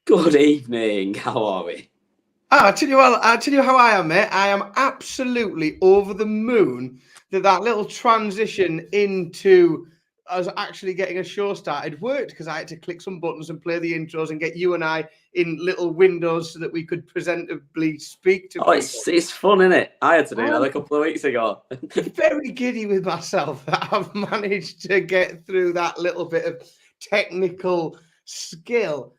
Good evening. How are we? I'll tell you how I am, mate. I am absolutely over the moon that little transition into us actually getting a show started worked, because I had to click some buttons and play the intros and get you and I in little windows so that we could presentably speak to Oh, people. it's fun, isn't it? I had to do that a couple of weeks ago. Very giddy with myself that I've managed to get through that little bit of technical skill.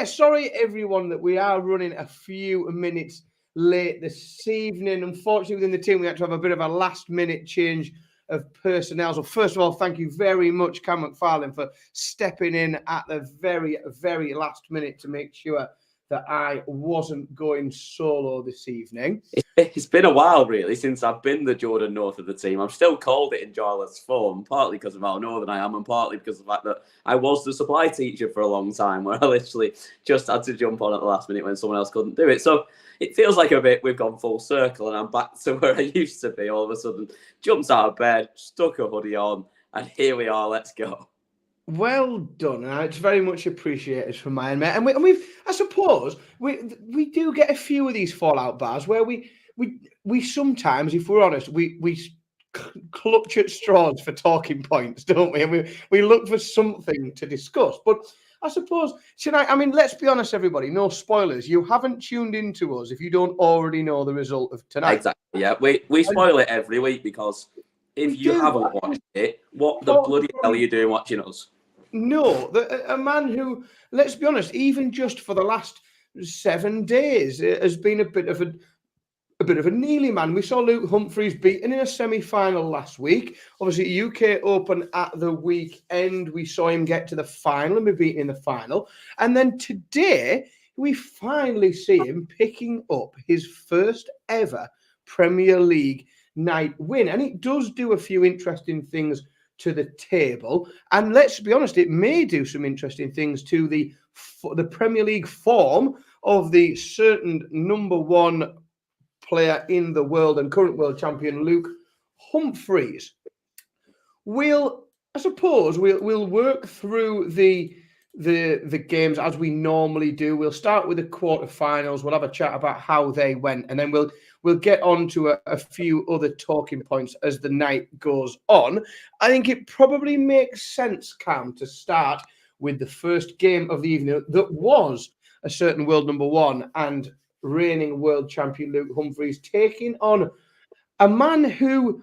Sorry everyone that we are running a few minutes late this evening. Unfortunately, within the team, we had to have a bit of a last-minute change of personnel. So first of all, thank you very much, Cam McFarlane, for stepping in at the very, very last minute to make sure that I wasn't going solo this evening. It's been a while, really, since I've been the Jordan North of the team. I'm still called it in joyless form, partly because of how northern I am, and partly because of the fact that I was the supply teacher for a long time, where I literally just had to jump on at the last minute when someone else couldn't do it. So it feels like we've gone full circle, and I'm back to where I used to be all of a sudden. Jumped out of bed, stuck a hoodie on, and here we are. Let's go. Well done, and it's very much appreciated from my end, mate. And I suppose we do get a few of these fallout bars where we sometimes, if we're honest, we clutch at straws for talking points, don't we? And we look for something to discuss. But I suppose tonight, let's be honest, everybody, no spoilers. You haven't tuned into us if you don't already know the result of tonight. Exactly, yeah. We spoil it every week because if you haven't watched it, what the bloody hell are you doing watching us? No, a man who, let's be honest, even just for the last 7 days, has been a bit of a Neely man. We saw Luke Humphries beaten in a semi-final last week. Obviously, UK Open at the weekend, we saw him get to the final and be beaten in the final. And then today, we finally see him picking up his first ever Premier League night win. And it does do a few interesting things to the table, and let's be honest, it may do some interesting things to the Premier League form of the certain number one player in the world and current world champion Luke Humphries. We'll work through the games as we normally do. We'll start with the quarterfinals. We'll have a chat about how they went, and then we'll get on to a few other talking points as the night goes on. I think it probably makes sense, Cam, to start with the first game of the evening that was a certain world number one and reigning world champion Luke Humphries taking on a man who,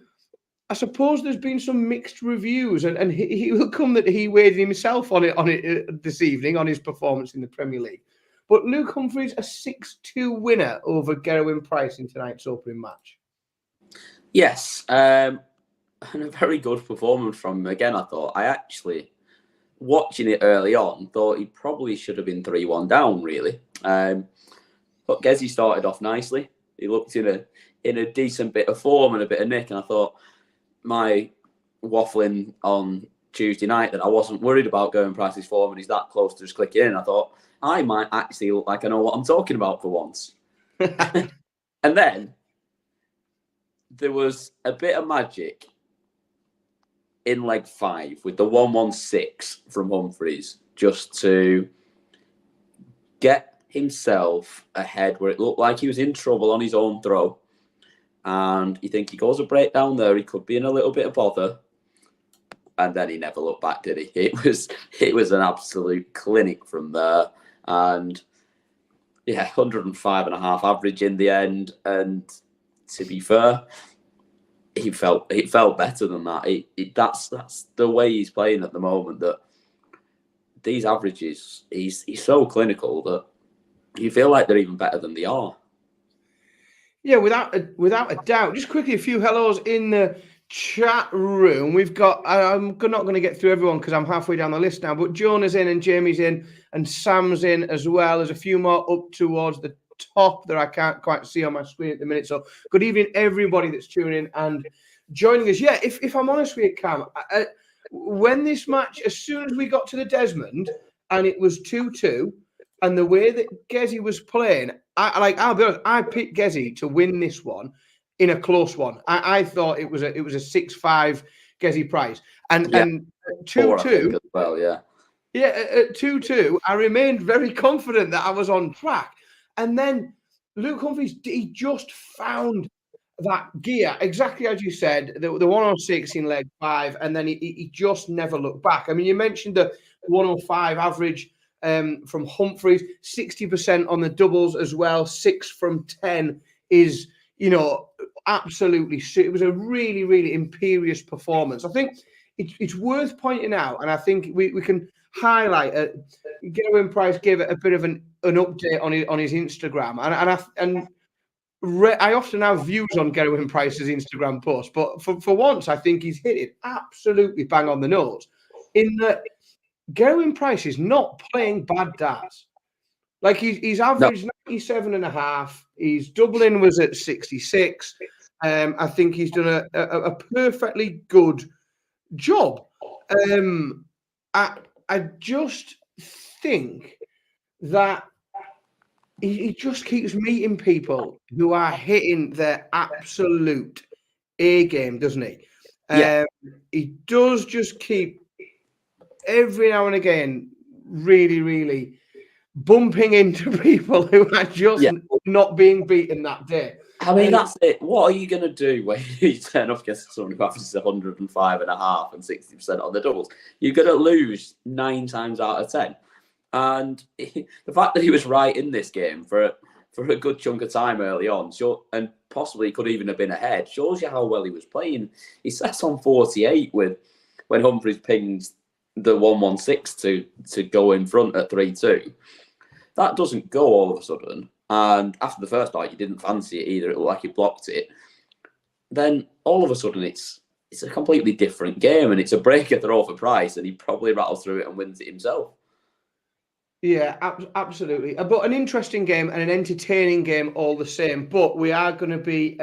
I suppose there's been some mixed reviews, and he will come that he weighed himself on it this evening on his performance in the Premier League. But Luke Humphries, a 6-2 winner over Gerwen Price in tonight's opening match. Yes, and a very good performance from him. Again, I thought, I actually, watching it early on, thought he probably should have been 3-1 down, really. But Gezi started off nicely. He looked in a decent bit of form and a bit of nick, and I thought, my waffling on Tuesday night that I wasn't worried about Gerwen Price's form and he's that close to just clicking in, I thought, I might actually look like I know what I'm talking about for once. And then there was a bit of magic in leg 5 with the 1-1-6 from Humphries just to get himself ahead where it looked like he was in trouble on his own throw. And you think he goes a breakdown there, he could be in a little bit of bother. And then he never looked back, did he? It was an absolute clinic from there. And yeah, 105.5 average in the end. And to be fair, it felt better than that. That's the way he's playing at the moment. That these averages, he's so clinical that you feel like they're even better than they are. Yeah, without a doubt. Just quickly, a few hellos in the chat room. We've got, I'm not going to get through everyone because I'm halfway down the list now, but Jonah's in and Jamie's in and Sam's in as well. There's a few more up towards the top that I can't quite see on my screen at the minute. So good evening, everybody that's tuning in and joining us. Yeah, if I'm honest with you, Cam, when this match, as soon as we got to the Desmond and it was 2-2, and the way that Gezi was playing, I'll be honest, I picked Gezi to win this one in a close one. I thought it was a 6-5 Gezi Price. And 2-2 as well, yeah. Yeah, at 2-2, I remained very confident that I was on track. And then Luke Humphries, he just found that gear, exactly as you said, the 106 in leg 5, and then he just never looked back. I mean, you mentioned the 105 average from Humphries, 60% on the doubles as well, 6 from 10 is, absolutely. It was a really, really imperious performance. I think it's worth pointing out, and I think we can highlight Gerwen Price gave it a bit of an update on his Instagram, and I often have views on Gerwen Price's Instagram post, but for once, I think he's hit it absolutely bang on the nose. In that, Gerwen Price is not playing bad darts. Like he's averaged 97.5. His doubling was at 66. I think he's done a perfectly good job. I just think that he just keeps meeting people who are hitting their absolute A game, doesn't he? Yeah. He does just keep every now and again really, really bumping into people who are just not being beaten that day. I mean, that's it. What are you going to do when you turn up against someone who averages 105.5 and 60% on the doubles? You're going to lose 9 times out of 10. And the fact that he was right in this game for a good chunk of time early on, and possibly could even have been ahead, shows you how well he was playing. He sat on 48 when Humphries pinged the 116 to go in front at 3-2. That doesn't go all of a sudden. And after the first night, you didn't fancy it either. It looked like he blocked it. Then all of a sudden, it's a completely different game, and it's a breaker throw for Price, and he probably rattles through it and wins it himself. Yeah, absolutely. But an interesting game and an entertaining game all the same. But we are going to be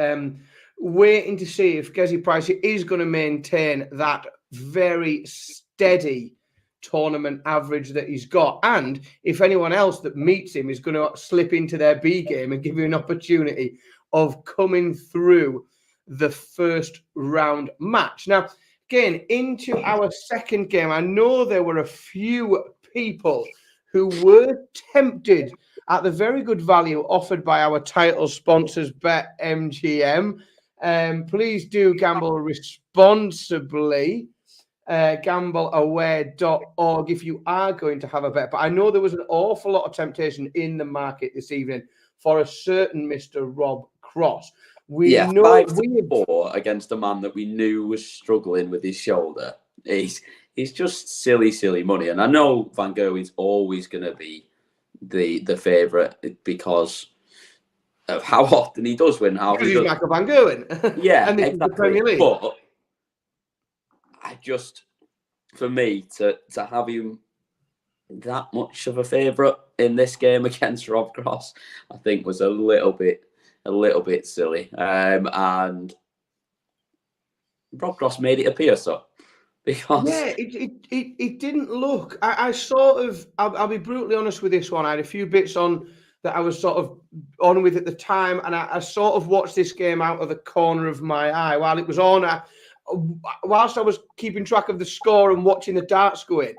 waiting to see if Gezi Price is going to maintain that very steady tournament average that he's got, and if anyone else that meets him is going to slip into their B game and give you an opportunity of coming through the first round match. Now, again, into our second game, I know there were a few people who were tempted at the very good value offered by our title sponsors, BetMGM. Please do gamble responsibly. Gambleaware.org if you are going to have a bet. But I know there was an awful lot of temptation in the market this evening for a certain Mr. Rob Cross. We know 5-4 against a man that we knew was struggling with his shoulder. He's just silly money. And I know Van Gerwen's always going to be the favourite because of how often he does win. Because he's Michael Van Gerwen. Yeah, and exactly. The Premier League. But for me to have him that much of a favourite in this game against Rob Cross, I think was a little bit silly. And Rob Cross made it appear so. Because it didn't look. I sort of. I'll be brutally honest with this one. I had a few bits on that I was sort of on with at the time, and I sort of watched this game out of the corner of my eye while it was on. Whilst I was keeping track of the score and watching the darts go in, I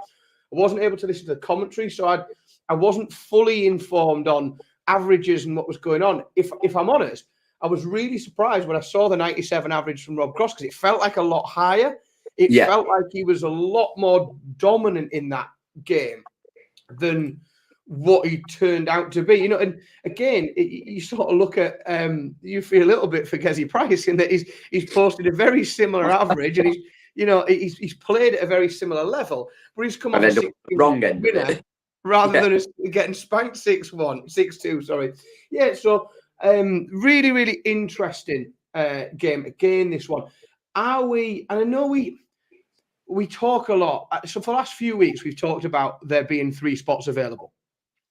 wasn't able to listen to the commentary, so I wasn't fully informed on averages and what was going on. If I'm honest, I was really surprised when I saw the 97 average from Rob Cross because it felt like a lot higher. It felt like he was a lot more dominant in that game than what he turned out to be. And again, you sort of look at, you feel a little bit for Gezi Price in that he's posted a very similar average and he's played at a very similar level, but he's come off a wrong end winner rather than getting spanked 6-1, 6-2, sorry. Yeah, so really, really interesting game again, this one. And I know we talk a lot. So for the last few weeks, we've talked about there being 3 spots available.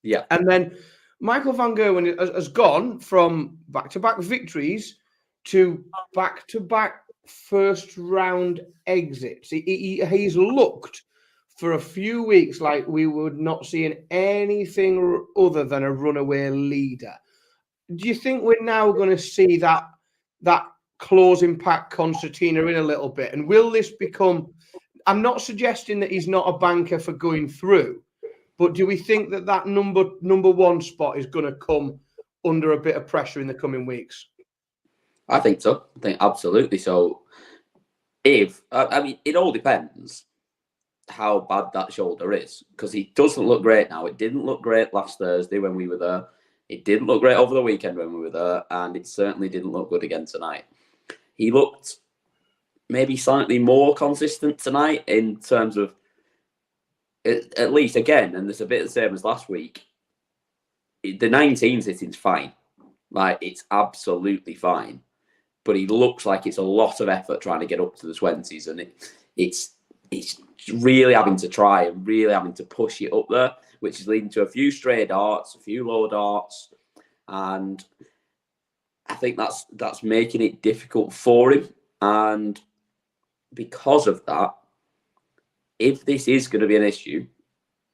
Yeah. And then Michael Van Gerwen has gone from back-to-back victories to back-to-back first-round exits. He's looked for a few weeks like we would not see anything other than a runaway leader. Do you think we're now going to see that closing pack concertina in a little bit? And will this become I'm not suggesting that he's not a banker for going through, but do we think that number one spot is going to come under a bit of pressure in the coming weeks? I think so. I think absolutely so. I mean, it all depends how bad that shoulder is, because he doesn't look great now. It didn't look great last Thursday when we were there. It didn't look great over the weekend when we were there, and it certainly didn't look good again tonight. He looked maybe slightly more consistent tonight in terms of, at least again, and it's a bit the same as last week. The 19s hitting's fine. Like, it's absolutely fine. But he looks like it's a lot of effort trying to get up to the 20s, and it's really having to try and really having to push it up there, which is leading to a few stray darts, a few low darts, and I think that's making it difficult for him. And because of that, if this is going to be an issue,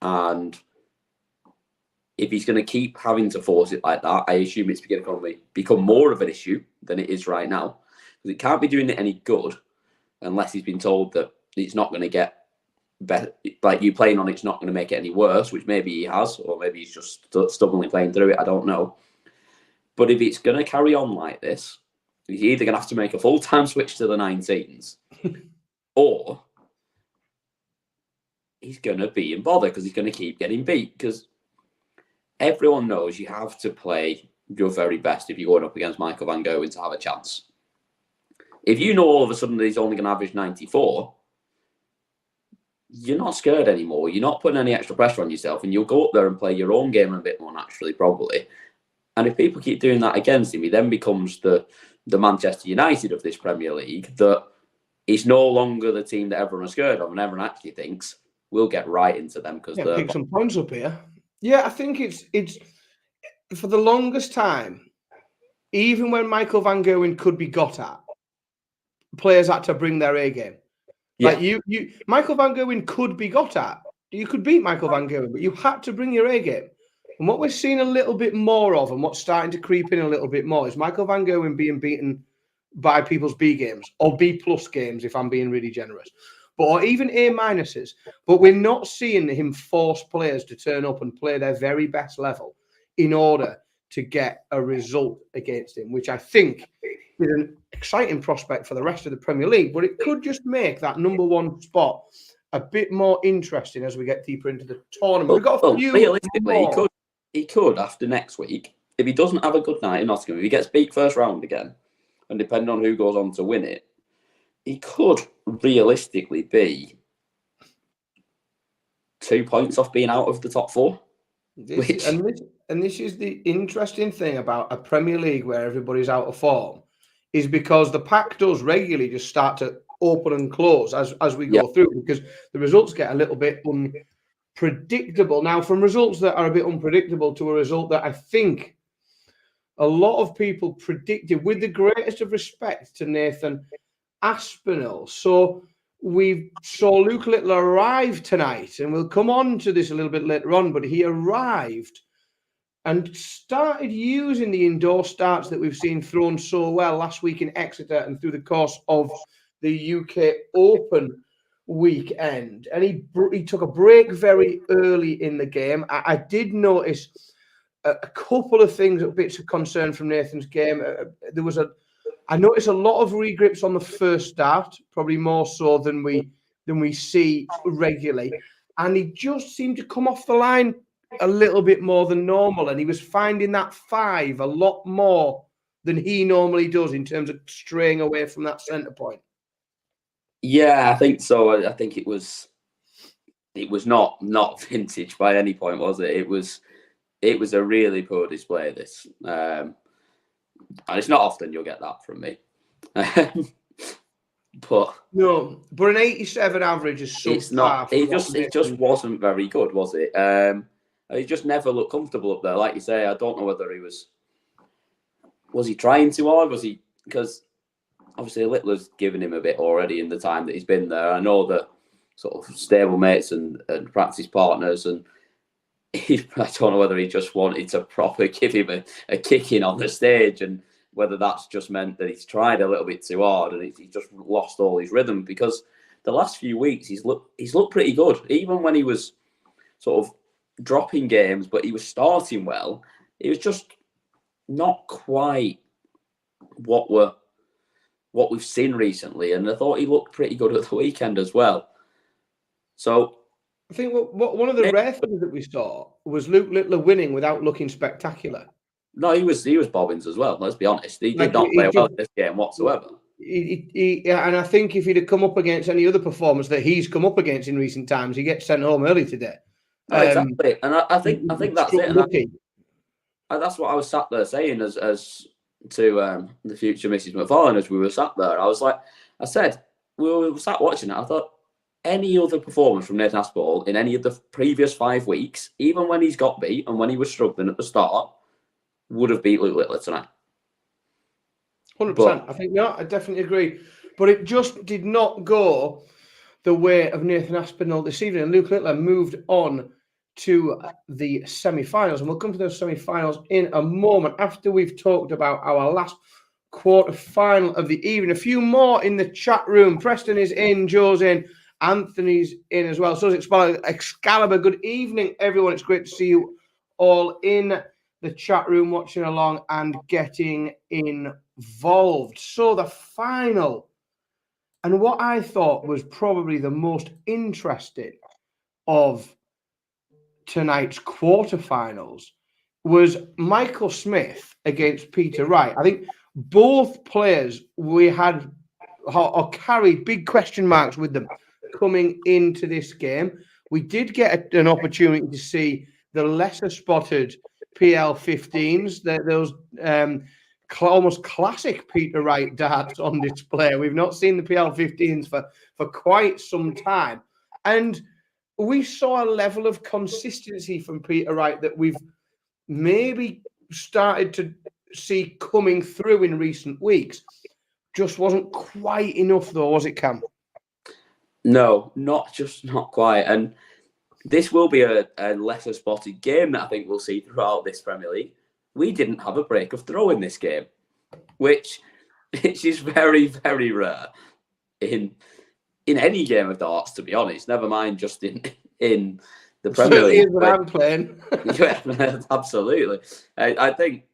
and if he's going to keep having to force it like that, I assume it's going to become more of an issue than it is right now. Because it can't be doing it any good unless he's been told that it's not going to get better. Like, you playing on it's not going to make it any worse, which maybe he has, or maybe he's just stubbornly playing through it. I don't know. But if it's going to carry on like this, he's either going to have to make a full-time switch to the 19s or he's going to be in bother because he's going to keep getting beat. Because everyone knows you have to play your very best if you're going up against Michael van Gerwen to have a chance. If you know all of a sudden that he's only going to average 94, you're not scared anymore. You're not putting any extra pressure on yourself, and you'll go up there and play your own game a bit more naturally, probably. And if people keep doing that against him, he then becomes the Manchester United of this Premier League, that he's no longer the team that everyone is scared of, and everyone actually thinks we'll get right into them because they're pick some points up here. Yeah, I think it's for the longest time, even when Michael van Gerwen could be got at, players had to bring their A game. Yeah. Like you Michael van Gerwen could be got at. You could beat Michael van Gerwen, but you had to bring your A game. And what we're seeing a little bit more of, and what's starting to creep in a little bit more, is Michael van Gerwen being beaten by people's B games or B plus games, if I'm being really generous, or even A minuses. But we're not seeing him force players to turn up and play their very best level in order to get a result against him, which I think is an exciting prospect for the rest of the Premier League. But it could just make that number one spot a bit more interesting as we get deeper into the tournament. We've got a few. Realistically, he could after next week, if he doesn't have a good night in Nottingham, if he gets beat first round again, and depending on who goes on to win it, he could realistically be 2 points off being out of the top four. This is the interesting thing about a Premier League where everybody's out of form, is because the pack does regularly just start to open and close as we go through, because the results get a little bit unpredictable. Now, from results that are a bit unpredictable to a result that I think a lot of people predicted, with the greatest of respect to Nathan Aspinall. So we saw Luke Little arrive tonight, and we'll come on to this a little bit later on, but he arrived and started using the indoor starts that we've seen thrown so well last week in Exeter and through the course of the UK Open weekend. And he took a break very early in the game. I did notice a couple of things, bits of concern from Nathan's game. I noticed a lot of regrips on the first start, probably more so than we see regularly. And he just seemed to come off the line a little bit more than normal. And he was finding that 5 a lot more than he normally does in terms of straying away from that centre point. Yeah, I think so. I think it was not vintage by any point, was it? It was a really poor display, this. And it's not often you'll get that from me. But an 87 average is so it's not. It just wasn't very good, was it? He just never looked comfortable up there. Like you say, I don't know whether he was he trying too hard? Was he, because obviously Littler's given him a bit already in the time that he's been there. I know that sort of stable mates and practice partners, and I don't know whether he just wanted to proper give him a kicking on the stage, and whether that's just meant that he's tried a little bit too hard and he's just lost all his rhythm. Because the last few weeks he's looked pretty good. Even when he was sort of dropping games, but he was starting well. He was just not quite what we've seen recently, and I thought he looked pretty good at the weekend as well. So I think one of the rare things that we saw was Luke Littler winning without looking spectacular. No, he was bobbins as well. Let's be honest. He did not play well in this game whatsoever. And I think if he'd have come up against any other performance that he's come up against in recent times, he gets sent home early today. No, exactly, and I think that's it. And that's what I was sat there saying as to the future Mrs. McFarlane as we were sat there. I said we were sat watching it. I thought any other performance from Nathan Aspinall in any of the previous 5 weeks, even when he's got beat and when he was struggling at the start, would have beat Luke Littler tonight. 100%. I think I definitely agree. But it just did not go the way of Nathan Aspinall this evening. And Luke Littler moved on to the semi-finals. And we'll come to those semi-finals in a moment after we've talked about our last quarter-final of the evening. A few more in the chat room. Preston is in, Joe's in, Anthony's in as well. So is Excalibur. Good evening, everyone. It's great to see you all in the chat room watching along and getting involved. So the final, and what I thought was probably the most interesting of tonight's quarterfinals, was Michael Smith against Peter Wright. I think both players we had or carried big question marks with them coming into this game. We did get an opportunity to see the lesser spotted PL15s, those almost classic Peter Wright darts on display. We've not seen the PL15s for quite some time. And we saw a level of consistency from Peter Wright that we've maybe started to see coming through in recent weeks. Just wasn't quite enough, though, was it, Cam? No, not quite. And this will be a lesser spotted game that I think we'll see throughout this Premier League. We didn't have a break of throw in this game, which is very, very rare in any game of darts, to be honest. Never mind just in the Premier League. When I'm playing. Yeah, absolutely. I think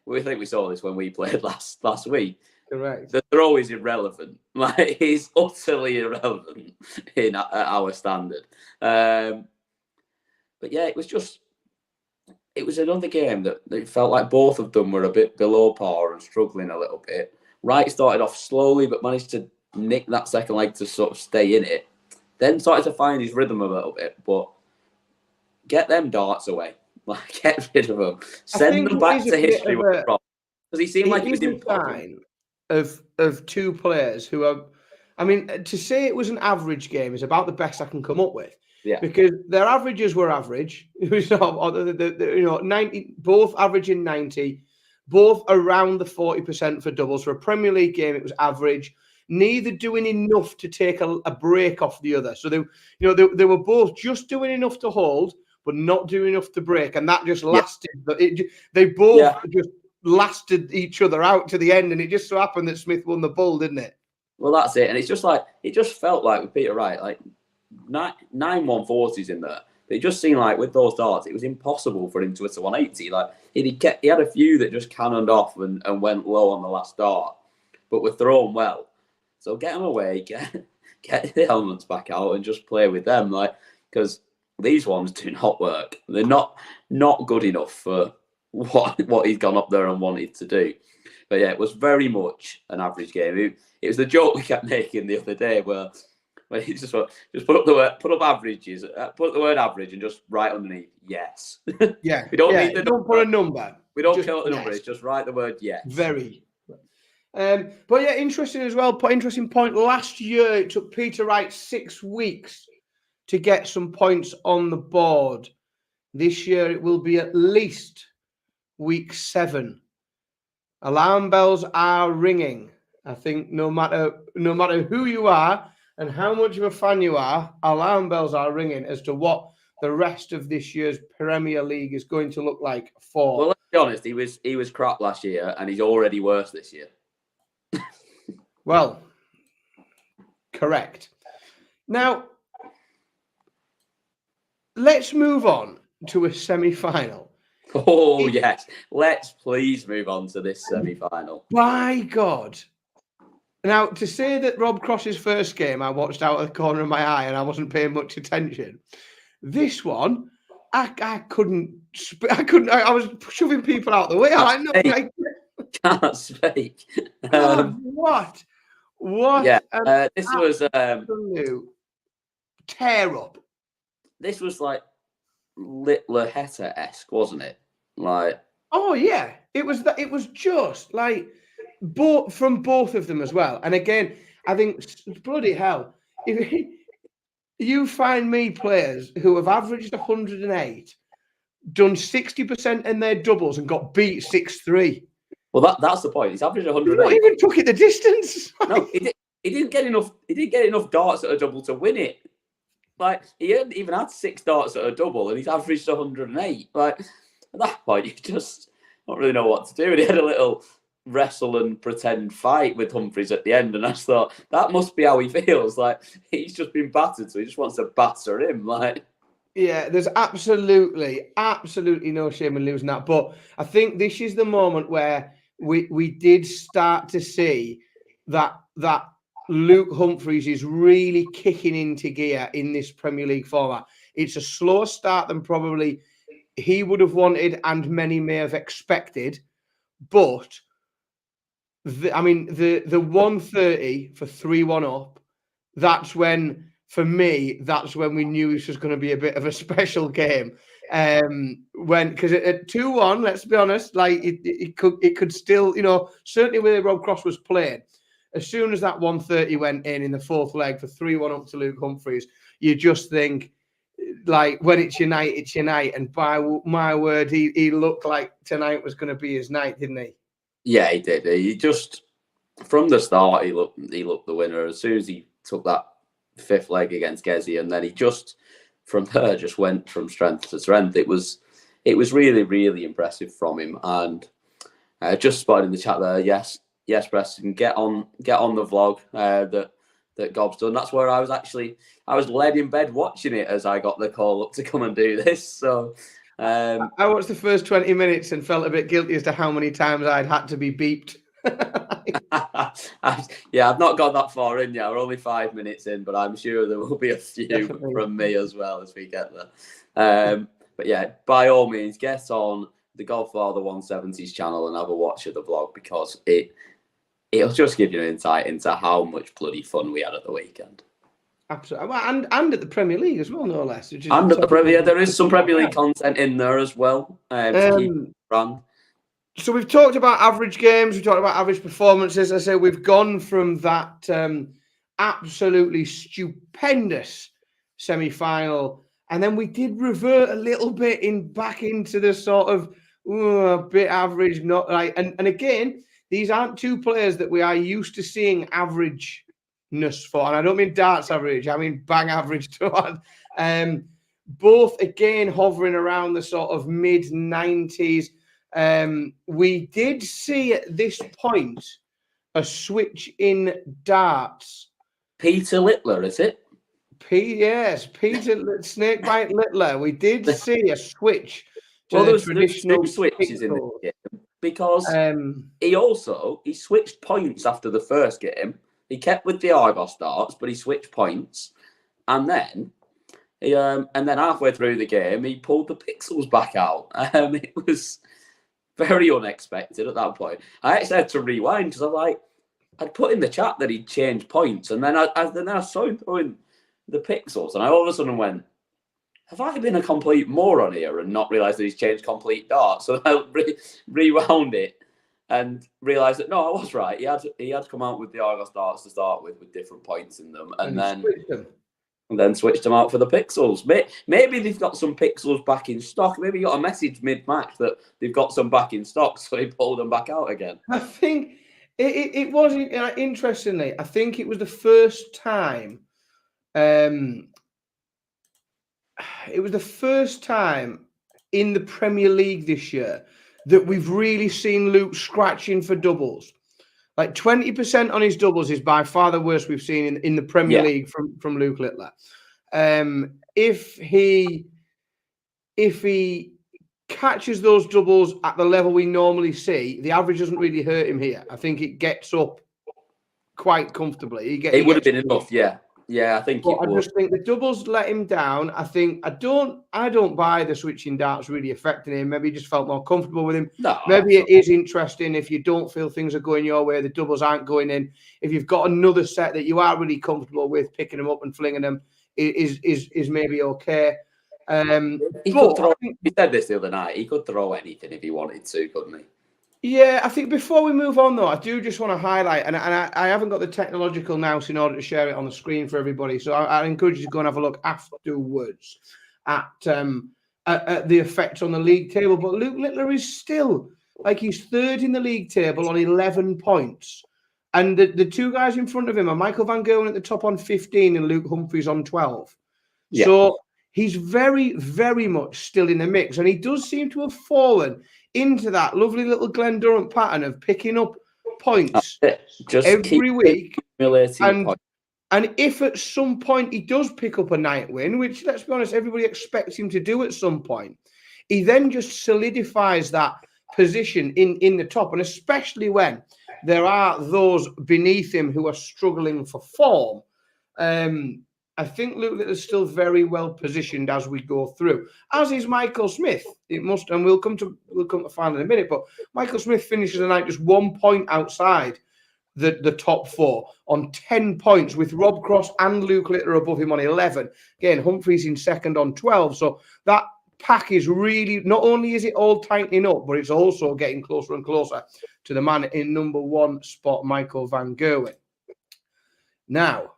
we saw this when we played last week. Correct. The throw is irrelevant. Like, he's utterly irrelevant at our standard. But yeah, it was another game that it felt like both of them were a bit below par and struggling a little bit. Wright started off slowly, but managed to nick that second leg to sort of stay in it. Then started to find his rhythm a little bit, but get them darts away. Like, get rid of them. Send them back to history. Because he seemed like he was in of two players who are, I mean, to say it was an average game is about the best I can come up with. Yeah. Because their averages were average. 90, both averaging 90, both around the 40% for doubles. For a Premier League game, it was average. Neither doing enough to take a break off the other. So they were both just doing enough to hold, but not doing enough to break, and that just lasted. They both just lasted each other out to the end, and it just so happened that Smith won the bull, didn't it? Well, that's it, and it's just like it just felt like with Peter Wright, like 9 140s in there. It just seemed like with those darts, it was impossible for him to hit a 180. Like he had a few that just cannoned off and went low on the last dart, but were thrown well. So get them away, get the helmets back out, and just play with them, like, because these ones do not work. They're not good enough for what he's gone up there and wanted to do. But yeah, it was very much an average game. It was the joke we kept making the other day where he just put up averages, put the word average and just write underneath yes. Yeah, we don't need the don't put a number. We don't count the number. It's just write the word yes. Very. But yeah, interesting as well. Interesting point. Last year, it took Peter Wright 6 weeks to get some points on the board. This year, it will be at least week 7. Alarm bells are ringing. I think no matter who you are and how much of a fan you are, alarm bells are ringing as to what the rest of this year's Premier League is going to look like for. Well, let's be honest. He was crap last year, and he's already worse this year. Well, correct. Now, let's move on to a semi-final. Oh, yes. Let's please move on to this semi-final. By God. Now, to say that Rob Cross's first game I watched out of the corner of my eye and I wasn't paying much attention, this one, I couldn't, I was shoving people out the way. I can't speak. God, what? Yeah, this was absolute tear up. This was like Littler Heta-esque, wasn't it? Like, oh yeah, it was that. It was just like from both of them as well. And again, I think bloody hell, if you find me players who have averaged 108, done 60% in their doubles, and got beat 6-3. Well, that's the point. He's averaged 108. He not even took it the distance. No, he didn't get enough. He didn't get enough darts at a double to win it. Like, he hadn't even had 6 darts at a double, and he's averaged 108. Like, at that point, you just don't really know what to do. And he had a little wrestle and pretend fight with Humphries at the end, and I just thought that must be how he feels. Like, he's just been battered, so he just wants to batter him. Like, yeah, there's absolutely no shame in losing that. But I think this is the moment where we did start to see that Luke Humphries is really kicking into gear in this Premier League format. It's a slower start than probably he would have wanted and many may have expected. But, the 130 for 3-1 up, that's when, for me, that's when we knew this was going to be a bit of a special game. Because at 2-1, let's be honest, like it could still, certainly where Rob Cross was playing, as soon as that 130 went in the fourth leg for 3-1 up to Luke Humphries, you just think, like, when it's your night, it's your night. And by my word, he looked like tonight was going to be his night, didn't he? Yeah, he did. He just, from the start, he looked the winner. As soon as he took that fifth leg against Gezi, and then he just, from there, just went from strength to strength. It was really, really impressive from him. And just spotted in the chat there, yes, Preston, get on the vlog that Gob's done. That's where I was led in bed watching it as I got the call up to come and do this. So I watched the first 20 minutes and felt a bit guilty as to how many times I'd had to be beeped. I've not got that far in yet. We're only 5 minutes in, but I'm sure there will be a few Definitely. From me as well as we get there. But yeah, by all means, get on the Godfather 170s channel and have a watch of the vlog, because it'll just give you an insight into how much bloody fun we had at the weekend. Absolutely, and at the Premier League as well, no less. And at the Premier, there is some Premier League content in there as well. So we've talked about average games, we've talked about average performances. I say we've gone from that absolutely stupendous semi-final, and then we did revert a little bit back into the sort of a bit average, not like. And again, these aren't two players that we are used to seeing averageness for, and I don't mean darts average, I mean bang average too. Both again hovering around the sort of mid-90s. We did see at this point a switch in darts. Peter Littler, is it? Yes, Peter Snakebite Littler. We did see a switch to the traditional two switches in the game, because he switched points after the first game. He kept with the Argos darts, but he switched points, and then halfway through the game he pulled the pixels back out. It was very unexpected at that point. I actually had to rewind because I'd put in the chat that he'd changed points, and then I saw him throwing the pixels, and I all of a sudden went, have I been a complete moron here and not realised that he's changed complete darts? So I rewound it and realised that no, I was right. He had come out with the Argos darts to start with different points in them, and then switched them out for the pixels. Maybe they've got some pixels back in stock. Maybe he got a message mid-match that they've got some back in stock, so he pulled them back out again. I think it was, interestingly, I think it was the first time. It was the first time in the Premier League this year that we've really seen Luke scratching for doubles. Like 20% on his doubles is by far the worst we've seen in the Premier League from Luke Littler. If he catches those doubles at the level we normally see, the average doesn't really hurt him here. I think it gets up quite comfortably. It would have been enough, yeah. Yeah, I think it would. I just think the doubles let him down. I don't buy the switching darts really affecting him. Maybe he just felt more comfortable with him. No, maybe it is interesting if you don't feel things are going your way, the doubles aren't going in. If you've got another set that you are really comfortable with, picking them up and flinging them is maybe okay. He could throw. He said this the other night. He could throw anything if he wanted to, couldn't he? Yeah, I think before we move on, though, I do just want to highlight, and I haven't got the technological nous in order to share it on the screen for everybody, so I encourage you to go and have a look afterwards at the effect on the league table. But Luke Littler is still, like, he's third in the league table on 11 points. And the two guys in front of him are Michael Van Gerwen at the top on 15 and Luke Humphries on 12. Yeah. So he's very, very much still in the mix, and he does seem to have fallen into that lovely little Glenn Durrant pattern of picking up points just every week. And if at some point he does pick up a night win, which, let's be honest, everybody expects him to do at some point, he then just solidifies that position in the top. And especially when there are those beneath him who are struggling for form, I think Luke Littler's still very well positioned as we go through, as is Michael Smith. It must, and we'll come to find in a minute. But Michael Smith finishes the night just 1 point outside the top four on 10 points, with Rob Cross and Luke Littler above him on 11. Again, Humphries in second on 12. So that pack is really, not only is it all tightening up, but it's also getting closer and closer to the man in number one spot, Michael Van Gerwen. Now,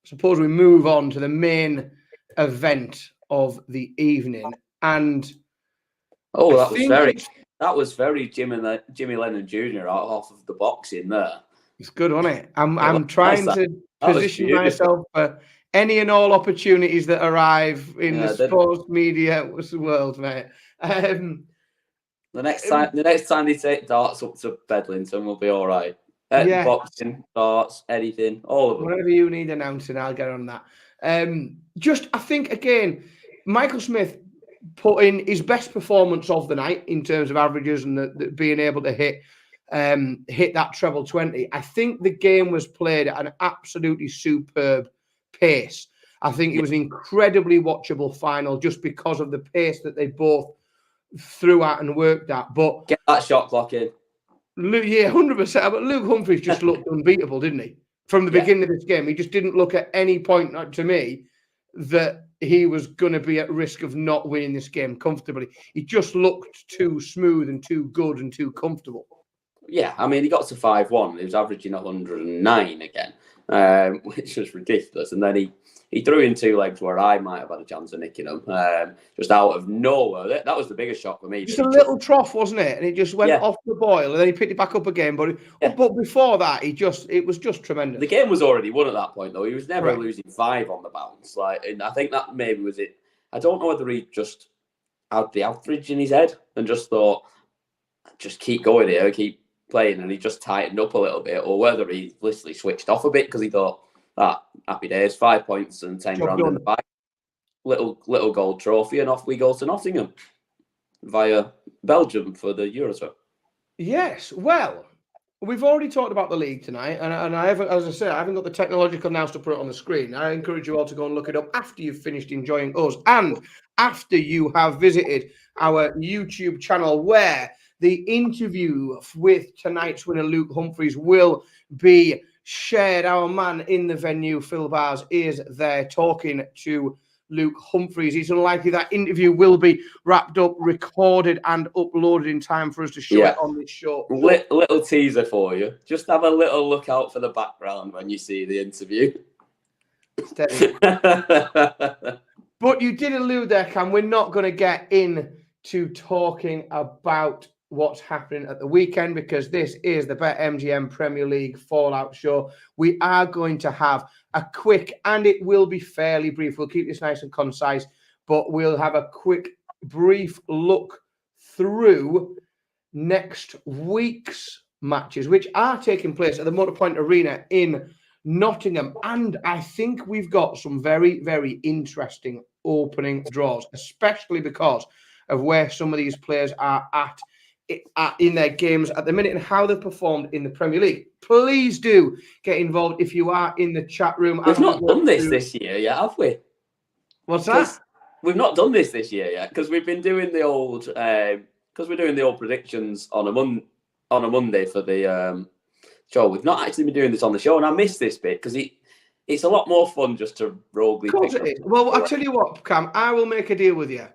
suppose we move on to the main event of the evening, and that was very Jimmy Lennon Jr. off of the boxing there. It's good, wasn't it? I'm trying to position myself for any and all opportunities that arrive in the sports media world, mate. The next time they take darts up to Bedlington, we'll be all right. Boxing, darts, anything, all of them. Whatever you need announcing, I'll get on that. I think, again, Michael Smith put in his best performance of the night in terms of averages and the being able to hit that treble 20. I think the game was played at an absolutely superb pace. I think it was an incredibly watchable final just because of the pace that they both threw at and worked at. But get that shot clock in. Luke, 100%. But Luke Humphries just looked unbeatable, didn't he? From the beginning of this game, he just didn't look at any point to me that he was going to be at risk of not winning this game comfortably. He just looked too smooth and too good and too comfortable. Yeah, I mean, he got to 5-1. He was averaging 109 again, which was ridiculous. And then he threw in two legs where I might have had a chance of nicking them, just out of nowhere. That was the biggest shock for me. Just a little trough, wasn't it? And it just went off the boil, and then he picked it back up again. But before that, it was just tremendous. The game was already won at that point, though. He was never losing 5 on the bounce. And I think that maybe was it. I don't know whether he just had the average in his head and just thought, just keep going here, keep playing, and he just tightened up a little bit, or whether he literally switched off a bit because he thought, happy days, 5 points and 10 grand in the bag, little gold trophy, and off we go to Nottingham via Belgium for the Euro. Yes, well, we've already talked about the league tonight, and I haven't, as I said, I haven't got the technological nous to put it on the screen. I encourage you all to go and look it up after you've finished enjoying us, and after you have visited our YouTube channel, where the interview with tonight's winner, Luke Humphries, will be shared. Our man in the venue, Phil Bars, is there talking to Luke Humphries. It's unlikely that interview will be wrapped up, recorded, and uploaded in time for us to show it on this show. Little teaser for you. Just have a little look out for the background when you see the interview. But you did allude there, Cam. We're not going to get into talking about what's happening at the weekend, because this is the BetMGM Premier League Fallout show. We are going to have a quick, and it will be fairly brief, we'll keep this nice and concise, but we'll have a quick, brief look through next week's matches, which are taking place at the Motorpoint Arena in Nottingham. And I think we've got some very, very interesting opening draws, especially because of where some of these players are at in their games at the minute and how they've performed in the Premier League. Please do get involved if you are in the chat room. We've not done this year yet, have we? What's that? We've not done this year yet because we've been doing the old because we're doing the old predictions on a Monday for the show. We've not actually been doing this on the show, and I missed this bit because it's a lot more fun just to roguely pick up. Well, I'll tell you what, Cam, I will make a deal with you.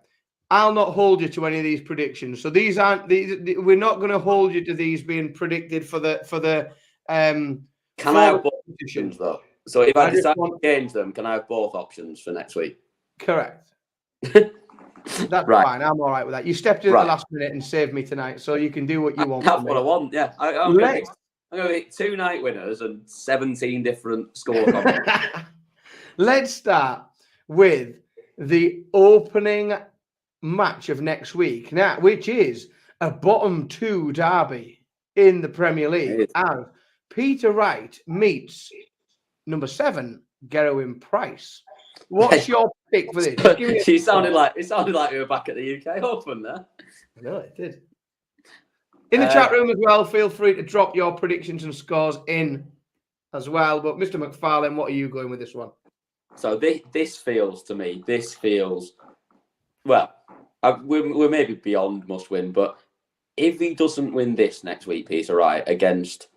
I'll not hold you to any of these predictions. So these aren't we're not going to hold you to these being predicted for the Can I have both options though? So if I decide to change them, can I have both options for next week? Correct. That's right. Fine. I'm all right with that. You stepped in at the last minute and saved me tonight, so you can do what you want. That's what I want. Yeah, I'm going to pick 2 night winners and 17 different score combinations. Let's start with the opening match of next week, now, which is a bottom 2 derby in the Premier League, and Peter Wright meets number 7 Gerwen Price. What's your pick for this? It sounded like we were back at the UK Open there. No, it did. In the chat room as well, feel free to drop your predictions and scores in as well. But Mr. McFarlane, what are you going with this one? So this feels to me, well, we're maybe beyond must win, but if he doesn't win this next week, Peter Wright, against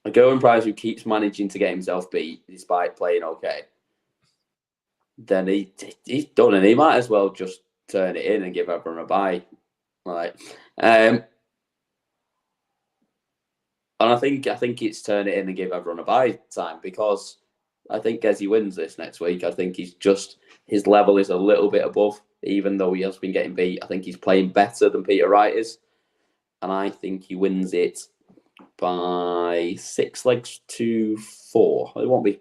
a Gerwen Price who keeps managing to get himself beat despite playing okay, then he's done, and he might as well just turn it in and give everyone a bye. And I think it's turn it in and give everyone a bye time, because I think as he wins this next week, I think his level is a little bit above, even though he has been getting beat. I think he's playing better than Peter Wright is, and I think he wins it by 6 legs to 4. It won't be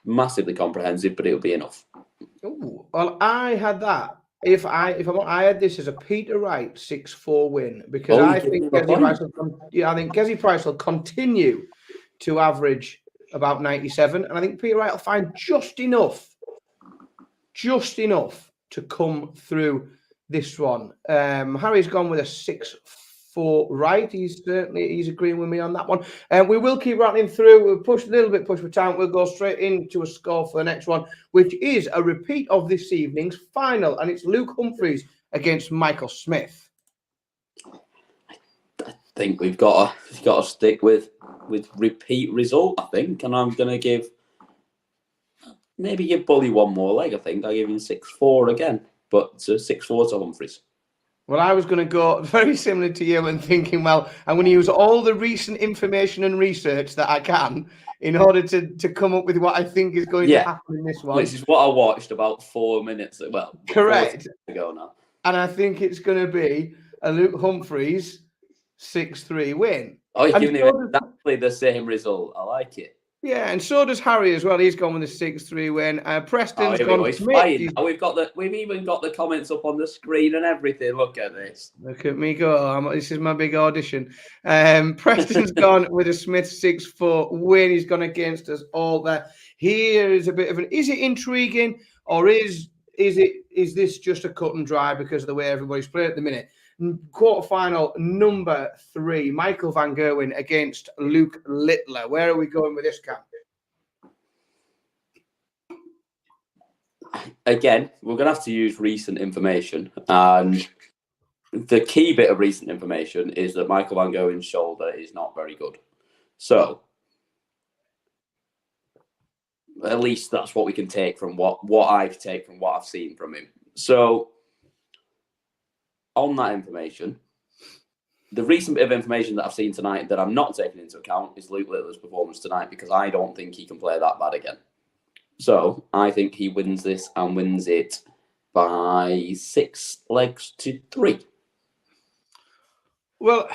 massively comprehensive, but it'll be enough. Ooh, well, I had that. I had this as a Peter Wright 6-4 win, because I think Gezi Price will continue to average about 97, and I think Peter Wright will find just enough to come through this one. Harry's gone with a 6-4 Wright. He's agreeing with me on that one. And we will keep rattling through. We'll push for time. We'll go straight into a score for the next one, which is a repeat of this evening's final, and it's Luke Humphries against Michael Smith. I think we've got to stick with repeat result, I think, and I'm going to give Bully one more leg. I think I'll give him 6-4 again, but 6-4 to Humphries. Well, I was going to go very similar to you and thinking, well, I'm going to use all the recent information and research that I can in order to come up with what I think is going to happen in this one. Which is what I watched about 4 minutes ago. Well, correct. Ago now. And I think it's going to be a Luke Humphries 6-3 win. Oh, you're giving him exactly the same result. I like it. Yeah, and so does Harry as well. He's gone with a 6-3 win. Preston's gone. We've even got the comments up on the screen and everything. Look at this. Look at me go. This is my big audition. Preston's gone with a Smith 6-4 win. He's gone against us all there. Here is a bit of an. Is it intriguing, or is this just a cut and dry because of the way everybody's playing at the minute? Quarterfinal number 3, Michael van Gerwen against Luke Littler. Where are we going with this, Cap? Again, we're going to have to use recent information. And the key bit of recent information is that Michael van Gerwen's shoulder is not very good. So, at least that's what we can take from what I've seen from him. So, on that information, the recent bit of information that I've seen tonight that I'm not taking into account is Luke Littler's performance tonight, because I don't think he can play that bad again. So I think he wins this and wins it by 6 legs to 3. Well,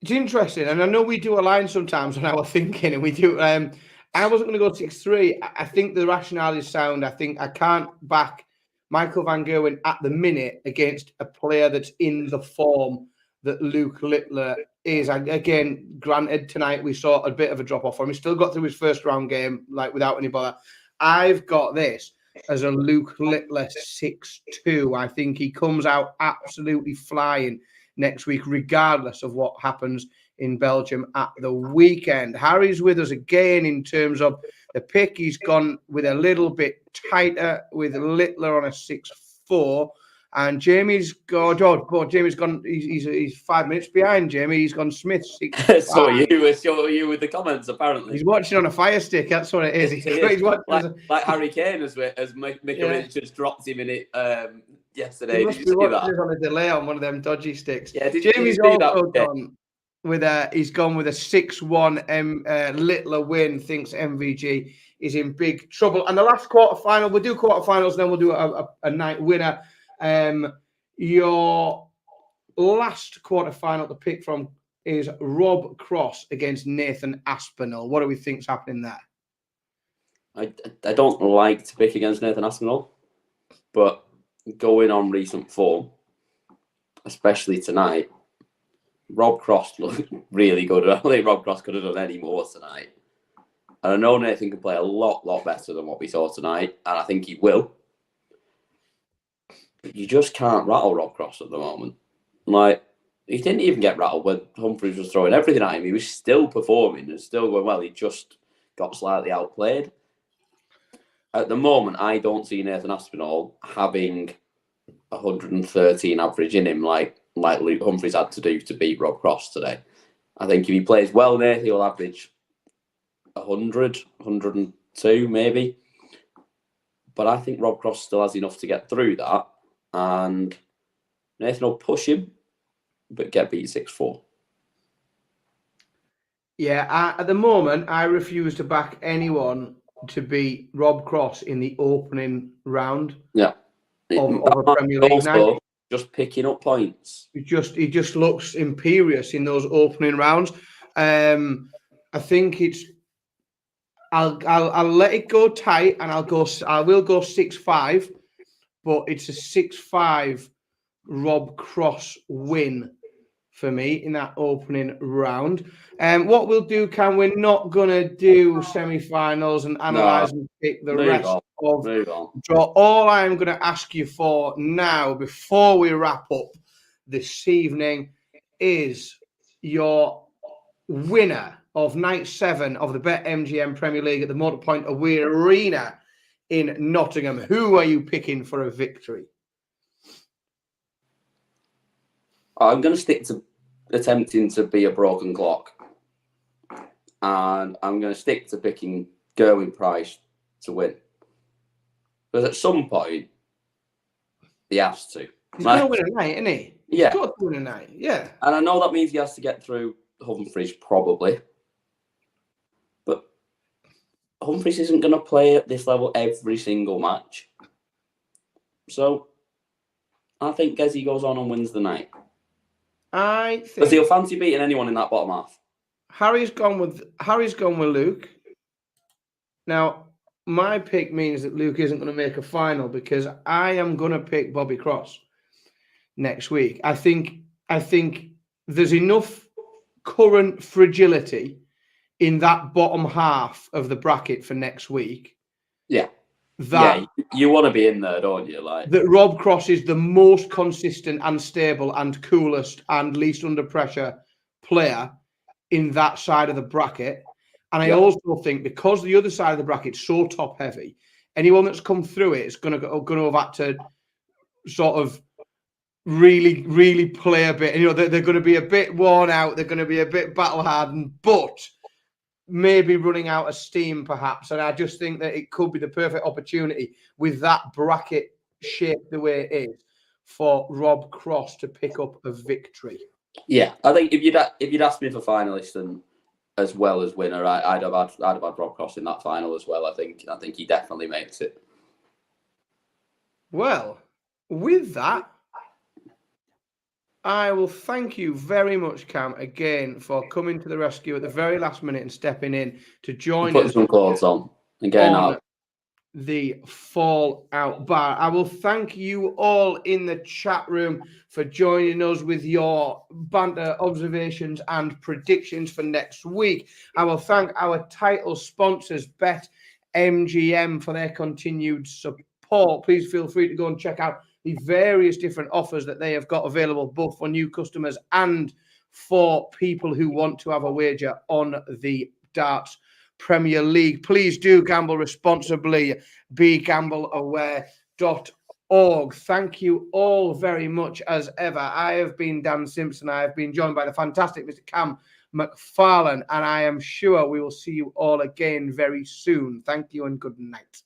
it's interesting, and I know we do align sometimes on our thinking, and we do. I wasn't going to go 6-3. I think the rationale is sound. I think I can't back Michael van Gerwen at the minute against a player that's in the form that Luke Littler is. Again, granted, tonight we saw a bit of a drop off from him. He still got through his first round game without any bother. I've got this as a Luke Littler 6-2. I think he comes out absolutely flying next week, regardless of what happens in Belgium at the weekend. Harry's with us again in terms of the pick. He's gone with a little bit tighter with Littler on a 6-4. And Jamie's gone. Jamie's gone. He's 5 minutes behind. Jamie. He's gone Smith 6. So you with the comments. Apparently, he's watching on a fire stick. That's what it is. He's watching like Harry Kane as Mick just dropped him in it yesterday. He must did you be see that? On a delay on one of them dodgy sticks. Yeah, Jamie's also gone with he's gone with a 6-1 Littler win. Thinks MVG is in big trouble. And the last quarterfinal, we'll do quarterfinals, and then we'll do a night winner. Your last quarterfinal to pick from is Rob Cross against Nathan Aspinall. What do we think's happening there? I don't like to pick against Nathan Aspinall, but going on recent form, especially tonight, Rob Cross looked really good. I don't think Rob Cross could have done any more tonight. And I know Nathan can play a lot better than what we saw tonight, and I think he will. You just can't rattle Rob Cross at the moment. Like, he didn't even get rattled when Humphries was throwing everything at him. He was still performing and still going well. He just got slightly outplayed. At the moment, I don't see Nathan Aspinall having 113 average in him like Luke Humphries had to do to beat Rob Cross today. I think if he plays well, Nathan will average 100, 102 maybe. But I think Rob Cross still has enough to get through that. And Nathan will push him, but get beat 6-4. Yeah, at the moment, I refuse to back anyone to beat Rob Cross in the opening round. Yeah, of a Premier League night. Just picking up points. He just looks imperious in those opening rounds. I think it's. I'll let it go tight, and I will go 6-5, but it's a 6-5 Rob Cross win for me in that opening round. What we'll do, Cam, we're not going to do semi-finals and analyse and pick the rest of the draw. All I'm going to ask you for now, before we wrap up this evening, is your winner of Night 7 of the BetMGM Premier League at the Motorpoint Away Arena in Nottingham. Who are you picking for a victory? I'm going to stick to attempting to be a broken clock. And I'm going to stick to picking Gerwen Price to win. Because at some point, he has to. He's going to win a night, isn't he? Yeah. He's got to win a night, yeah. And I know that means he has to get through Humphries, probably. But Humphries isn't going to play at this level every single match. So, I think Gezi goes on and wins the night. I think... Because he'll fancy beating anyone in that bottom half. Harry's gone with Luke. Now, my pick means that Luke isn't going to make a final because I am going to pick Bobby Cross next week. I think there's enough current fragility in that bottom half of the bracket for next week. Yeah. You want to be in there, don't you? Like that Rob Cross is the most consistent and stable and coolest and least under pressure player in that side of the bracket. And I also think because the other side of the bracket is so top heavy, anyone that's come through it is going to have had to sort of really, really play a bit. You know, they're going to be a bit worn out. They're going to be a bit battle hardened, but maybe running out of steam, perhaps. And I just think that it could be the perfect opportunity with that bracket shaped the way it is for Rob Cross to pick up a victory. Yeah, I think if you'd asked me for finalist and as well as winner, I'd have had Rob Cross in that final as well. I think he definitely makes it. Well, with that, I will thank you very much, Cam, again for coming to the rescue at the very last minute and stepping in to join us. Put some clothes on and getting out. the Fallout Bar. I will thank you all in the chat room for joining us with your banter, observations, and predictions for next week. I will thank our title sponsors, BetMGM, for their continued support. Please feel free to go and check out the various different offers that they have got available, both for new customers and for people who want to have a wager on the darts Premier League. Please do gamble responsibly. BeGambleAware.org. Thank you all very much as ever. I have been Dan Simpson. I have been joined by the fantastic Mr. Cam McFarlane, and I am sure we will see you all again very soon. Thank you and good night.